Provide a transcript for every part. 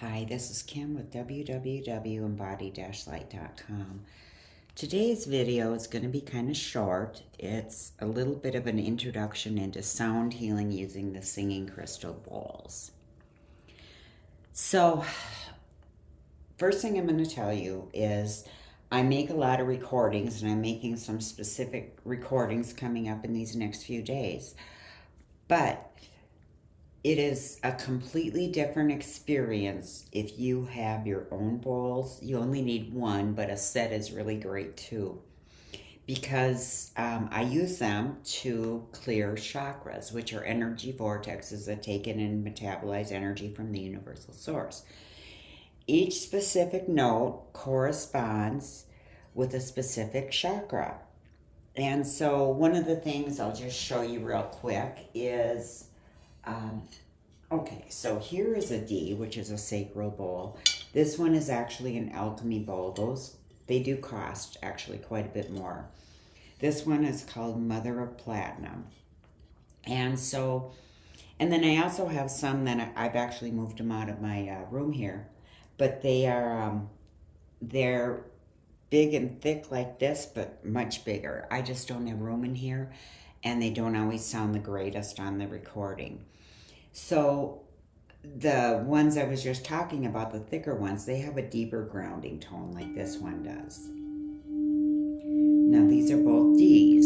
Hi, this is Kim with www.embody-light.com. Today's video is going to be kind of short. It's a little bit of an introduction into sound healing using the singing crystal bowls. So, first thing I'm going to tell you is I make a lot of recordings, and I'm making some specific recordings coming up in these next few days. But it is a completely different experience if you have your own bowls. You only need one, but a set is really great too. Because I use them to clear chakras, which are energy vortexes that take in and metabolize energy from the universal source. Each specific note corresponds with a specific chakra. And so one of the things I'll just show you real quick is okay, so here is a D, which is a sacral bowl. This one is actually an alchemy bowl. They do cost actually quite a bit more. This one is called Mother of Platinum. And then I also have some that I've actually moved them out of my room here. But they're big and thick like this, but much bigger. I just don't have room in here, and they don't always sound the greatest on the recording. So the ones I was just talking about, the thicker ones, they have a deeper grounding tone like this one does. Now these are both D's.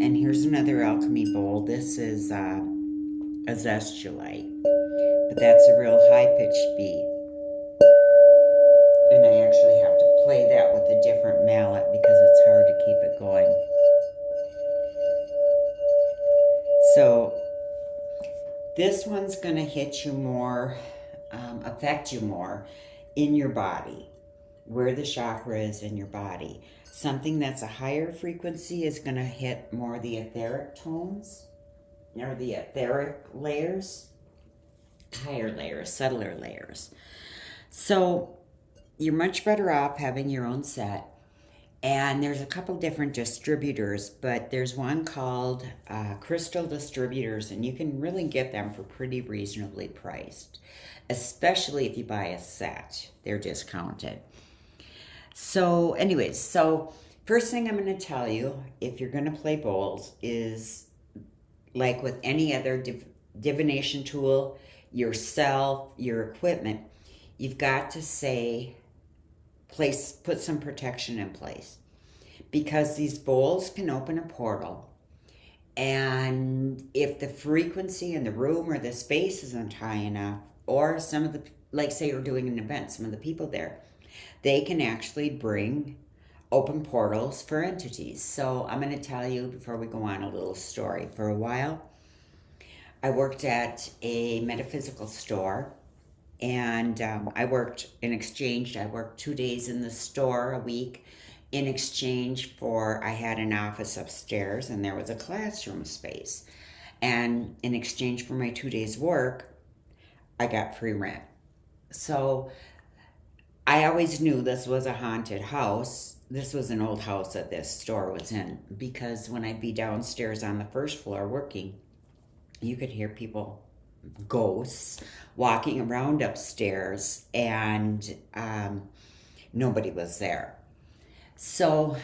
And here's another alchemy bowl. This is a zestulite, but that's a real high-pitched B. And I actually have to play that with a different mallet because it's hard to keep it going. So this one's going to hit you more, affect you more in your body, where the chakra is in your body. Something that's a higher frequency is going to hit more the etheric tones, or the etheric layers, higher layers, subtler layers. So you're much better off having your own set. And there's a couple different distributors, but there's one called Crystal Distributors, and you can really get them for pretty reasonably priced, especially if you buy a set. They're discounted. So anyways, first thing I'm going to tell you, if you're going to play bowls, is like with any other divination tool, yourself, your equipment, you've got to put some protection in place, because these bowls can open a portal, and if the frequency in the room or the space isn't high enough, or some of the, like say you're doing an event, some of the people there, they can actually bring open portals for entities. So I'm going to tell you, before we go on, a little story. For a while I worked at a metaphysical store, and I worked 2 days in the store a week in exchange for, I had an office upstairs and there was a classroom space. And in exchange for my 2 days work, I got free rent. So I always knew this was a haunted house. This was an old house that this store was in, because when I'd be downstairs on the first floor working, you could hear people, ghosts, walking around upstairs, and nobody was there. So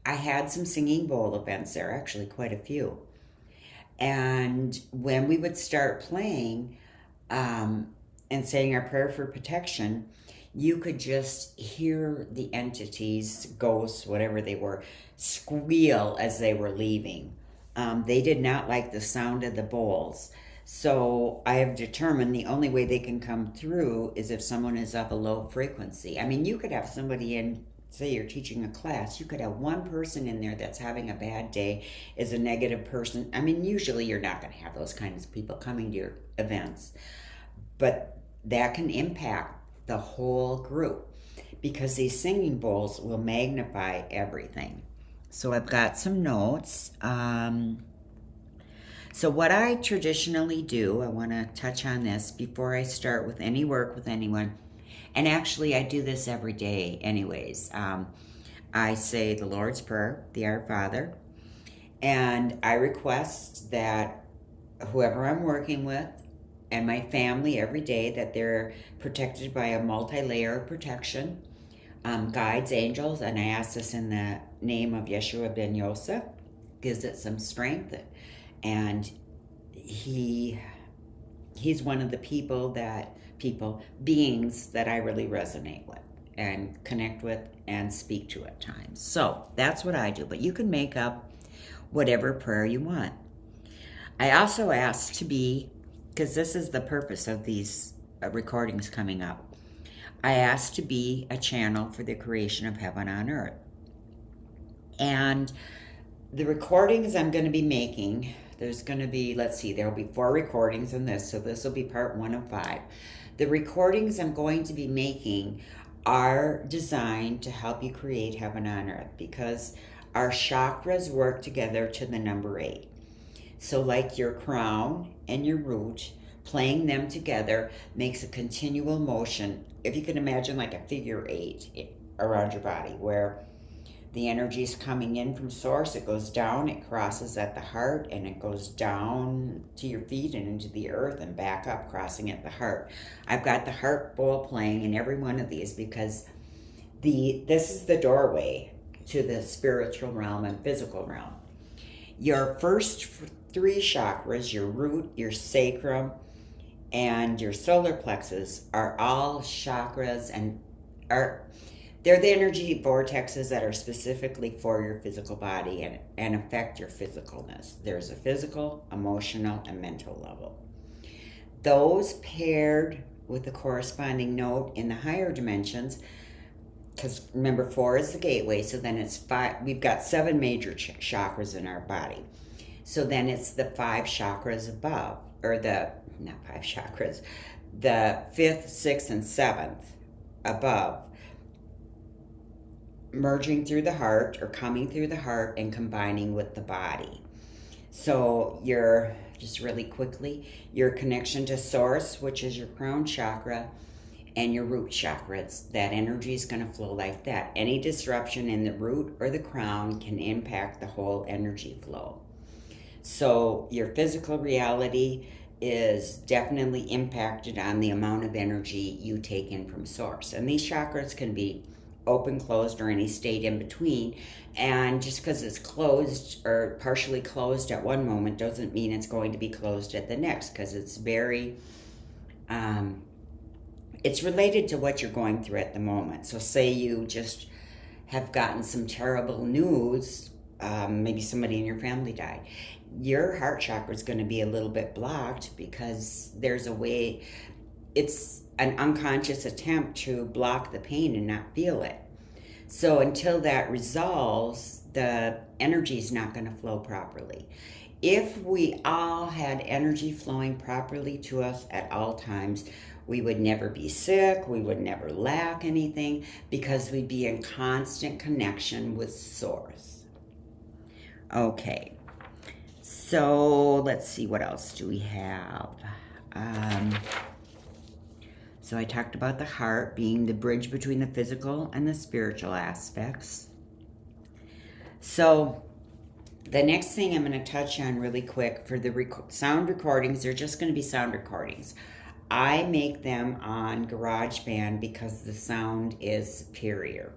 I had some singing bowl events there, actually quite a few. And when we would start playing and saying our prayer for protection, you could just hear the entities, ghosts, whatever they were, squeal as they were leaving. They did not like the sound of the bowls. So I have determined the only way they can come through is if someone is of a low frequency. I mean, you could have somebody in, say you're teaching a class, you could have one person in there that's having a bad day, is a negative person. I mean, usually you're not going to have those kinds of people coming to your events, but that can impact the whole group, because these singing bowls will magnify everything. So I've got some notes. So what I traditionally do, I want to touch on this before I start with any work with anyone. And actually, I do this every day anyways. I say the Lord's Prayer, the Our Father, and I request that whoever I'm working with and my family every day that they're protected by a multi-layer of protection, guides, angels, and I ask this in the name of Yeshua ben Yosef, gives it some strength, and he's one of the beings that I really resonate with and connect with and speak to at times. So that's what I do, but you can make up whatever prayer you want. I also ask to be, because this is the purpose of these recordings coming up, I ask to be a channel for the creation of heaven on earth. And the recordings I'm going to be making, there's going to be, there will be 4 recordings in this, so this will be part 1 of 5. The recordings I'm going to be making are designed to help you create heaven on earth, because our chakras work together to the number 8. So like your crown and your root, playing them together makes a continual motion. If you can imagine like a figure 8 around your body, where the energy is coming in from source, it goes down, it crosses at the heart, and it goes down to your feet and into the earth and back up, crossing at the heart. I've got the heart bowl playing in every one of these because this is the doorway to the spiritual realm and physical realm. Your first 3 chakras, your root, your sacrum, and your solar plexus, are all chakras, and they're the energy vortexes that are specifically for your physical body and affect your physicalness. There's a physical, emotional, and mental level. Those paired with the corresponding note in the higher dimensions, because remember 4 is the gateway, so then it's 5. We've got 7 major chakras in our body. So then it's the 5 chakras above, or not 5 chakras, the 5th, 6th, and 7th above, merging through the heart or coming through the heart and combining with the body. So just really quickly, your connection to source, which is your crown chakra, and your root chakras, that energy is going to flow like that. Any disruption in the root or the crown can impact the whole energy flow. So your physical reality is definitely impacted on the amount of energy you take in from source. And these chakras can be open, closed, or any state in between. And just because it's closed or partially closed at one moment doesn't mean it's going to be closed at the next, because it's very, it's related to what you're going through at the moment. So say you just have gotten some terrible news, maybe somebody in your family died. Your heart chakra is going to be a little bit blocked because there's a way, it's an unconscious attempt to block the pain and not feel it. So until that resolves, the energy is not going to flow properly. If we all had energy flowing properly to us at all times, we would never be sick, we would never lack anything, because we'd be in constant connection with source. Okay, so let's see, what else do we have? So I talked about the heart being the bridge between the physical and the spiritual aspects. So the next thing I'm going to touch on really quick for the sound recordings, they're just going to be sound recordings. I make them on GarageBand because the sound is superior.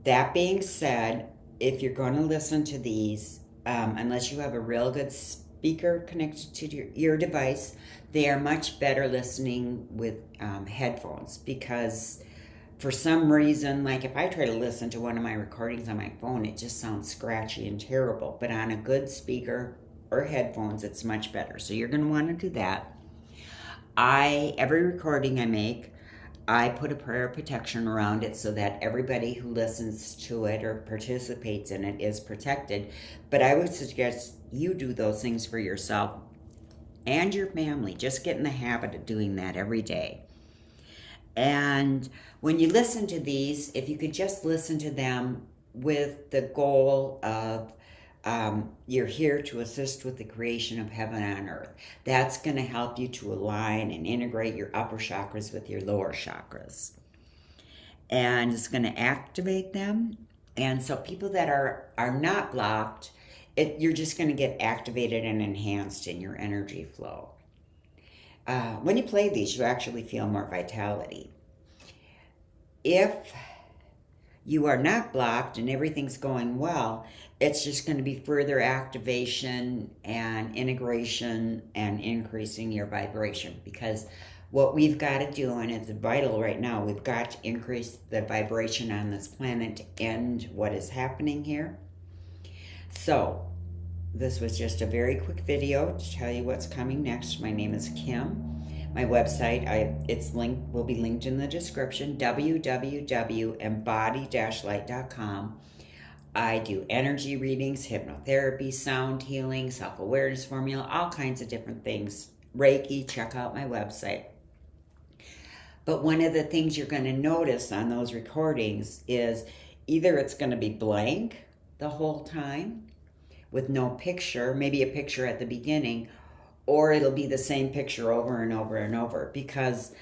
That being said, if you're going to listen to these, unless you have a real good speaker connected to your device, they are much better listening with headphones, because for some reason, like if I try to listen to one of my recordings on my phone, it just sounds scratchy and terrible. But on a good speaker or headphones, it's much better. So you're going to want to do that. Every recording I make, I put a prayer of protection around it so that everybody who listens to it or participates in it is protected. But I would suggest you do those things for yourself and your family. Just get in the habit of doing that every day. And when you listen to these, if you could just listen to them with the goal of you're here to assist with the creation of heaven on earth. That's going to help you to align and integrate your upper chakras with your lower chakras. And it's going to activate them. And so people that are not blocked, you're just going to get activated and enhanced in your energy flow. when you play these, you actually feel more vitality. If you are not blocked and everything's going well, it's just going to be further activation and integration and increasing your vibration, because what we've got to do, and it's vital right now, we've got to increase the vibration on this planet to end what is happening here. So this was just a very quick video to tell you what's coming next. My name is Kim. My website, will be linked in the description, www.embody-light.com. I do energy readings, hypnotherapy, sound healing, self-awareness formula, all kinds of different things. Reiki, check out my website. But one of the things you're going to notice on those recordings is either it's going to be blank the whole time with no picture, maybe a picture at the beginning, or it'll be the same picture over and over and over, because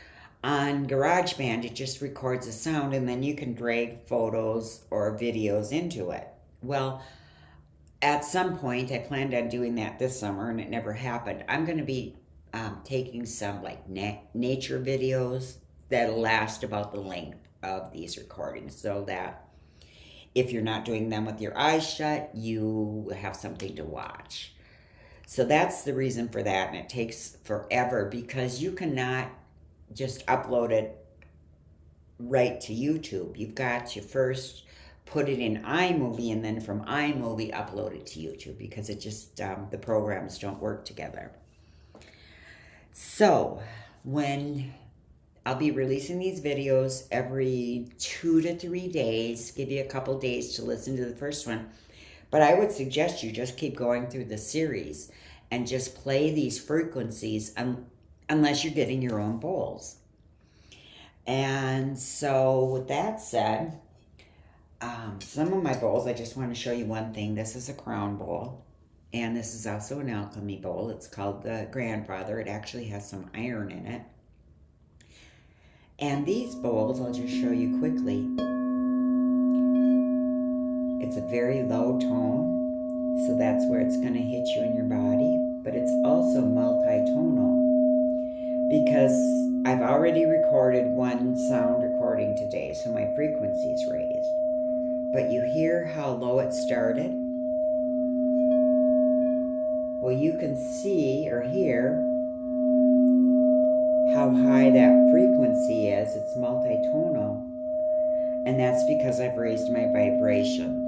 on GarageBand, it just records a sound and then you can drag photos or videos into it. Well, at some point, I planned on doing that this summer and it never happened. I'm going to be taking some like nature videos that'll last about the length of these recordings, so that if you're not doing them with your eyes shut, you have something to watch. So that's the reason for that, and it takes forever because you cannot just upload it right to YouTube. You've got to first put it in iMovie and then from iMovie upload it to YouTube, because it just, the programs don't work together. So when I'll be releasing these videos every 2 to 3 days, give you a couple days to listen to the first one. But I would suggest you just keep going through the series and just play these frequencies unless you're getting your own bowls. And so with that said, some of my bowls, I just want to show you one thing. This is a crown bowl, and this is also an alchemy bowl. It's called the Grandfather. It actually has some iron in it. And these bowls, I'll just show you quickly. It's a very low tone, so that's where it's going to hit you in your body, but it's also multi-tonal, because I've already recorded one sound recording today, so my frequency is raised. But you hear how low it started? Well, you can see or hear how high that frequency is. It's multi-tonal, and that's because I've raised my vibration.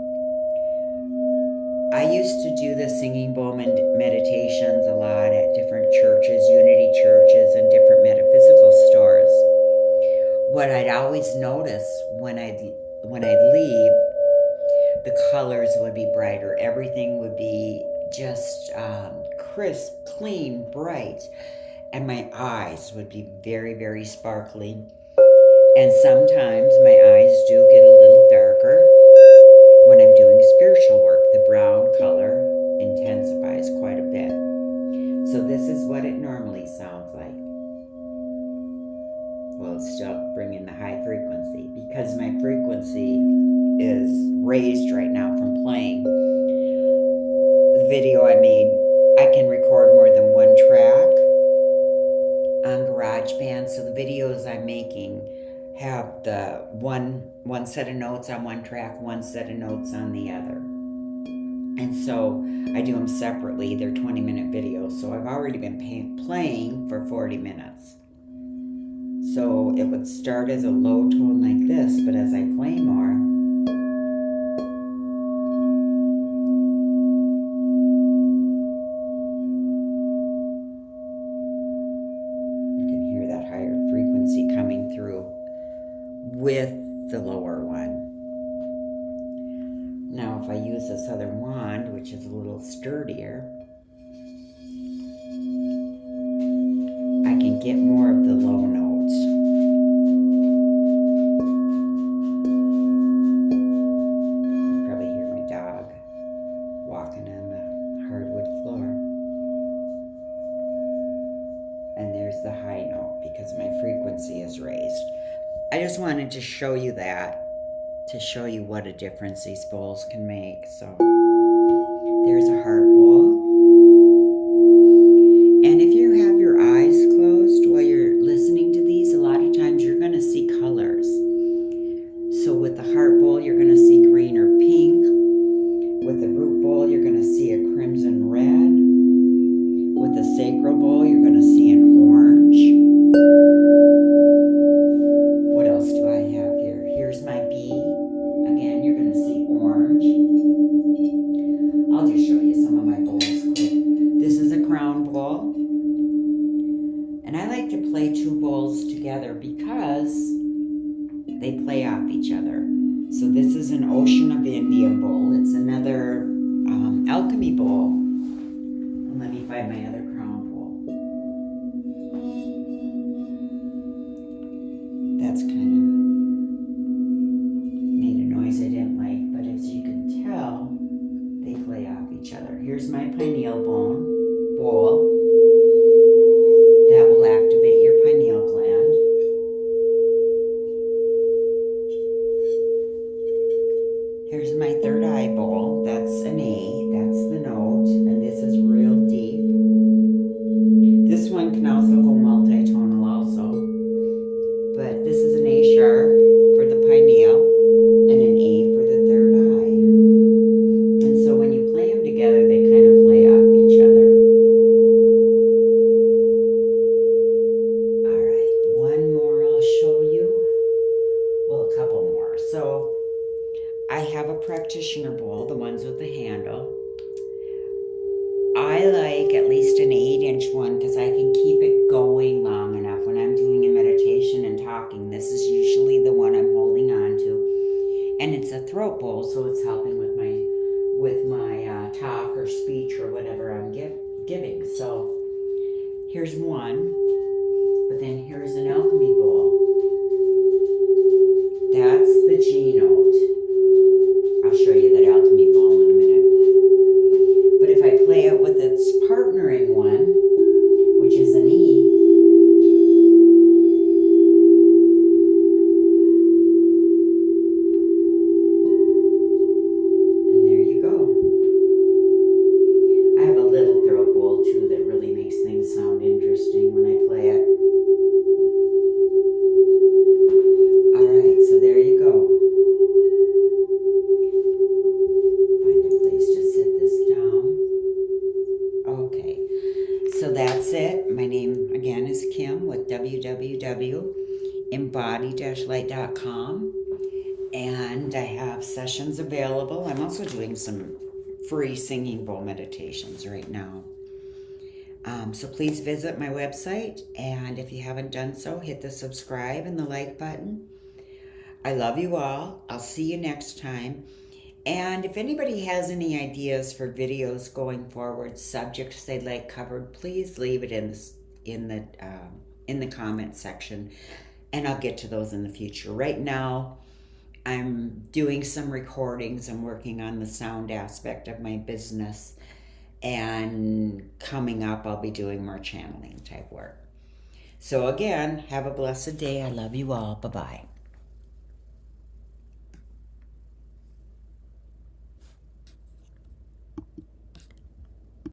I used to do the singing bowl meditations a lot at different churches, Unity churches, and different metaphysical stores. What I'd always notice when I'd leave, the colors would be brighter. Everything would be just crisp, clean, bright. And my eyes would be very, very sparkly. And sometimes my eyes do get a little darker when I'm doing spiritual work. The brown color intensifies quite a bit. So this is what it normally sounds like. Well, it's still bringing the high frequency, because my frequency is raised right now from playing. The video I made, I can record more than one track on GarageBand, so the videos I'm making have the one set of notes on one track, one set of notes on the other. And so I do them separately. They're 20-minute videos, so I've already been playing for 40 minutes. So it would start as a low tone like this, but as I play more, with the lower one. Now if I use this other wand, which is a little sturdier, I can get more of the low notes. You probably hear my dog walking on the hardwood floor. And there's the high note, because my frequency is raised. I just wanted to show you that, to show you what a difference these bowls can make. So there's a heart bowl. And if you have your eyes closed, And I like to play two bowls together because they play off each other. So this is an Ocean of India bowl. It's another alchemy bowl. And let me find my other crown bowl. That's kind of made a noise I didn't like, but as you can tell, they play off each other. Here's my pineal bowl. That will activate your pineal gland. Here's my third eye bowl. That's an A. That's the note. And this is real deep. This one can also go multitonal also. But this is an A sharp for the pineal and an A for the third eye. And so when you play them together, they kind of play off each other. All right, one more I'll show you. Well, a couple more. So I have a practitioner bowl, the ones with the handle. I like at least an 8-inch one because I can keep it going long enough when I'm doing a meditation and talking. This is usually the one I'm holding on to. And it's a throat bowl, so it's helping with my talk or speech or whatever I'm giving. So here's one, but then here's an alchemy bowl. That's the G note. I'll show you that alchemy bowl in a minute. But if I play it with its partnering one, which is an E, and there you go. I have a little throat bowl too that really makes things sound interesting when I play it. All right, so there you go. So that's it. My name again is Kim with www.embody-light.com, and I have sessions available. I'm also doing some free singing bowl meditations right now. So please visit my website, and if you haven't done so, hit the subscribe and the like button. I love you all. I'll see you next time. And if anybody has any ideas for videos going forward, subjects they'd like covered, please leave it in the comment section, and I'll get to those in the future. Right now, I'm doing some recordings. I'm working on the sound aspect of my business, and coming up, I'll be doing more channeling type work. So again, have a blessed day. I love you all. Bye-bye.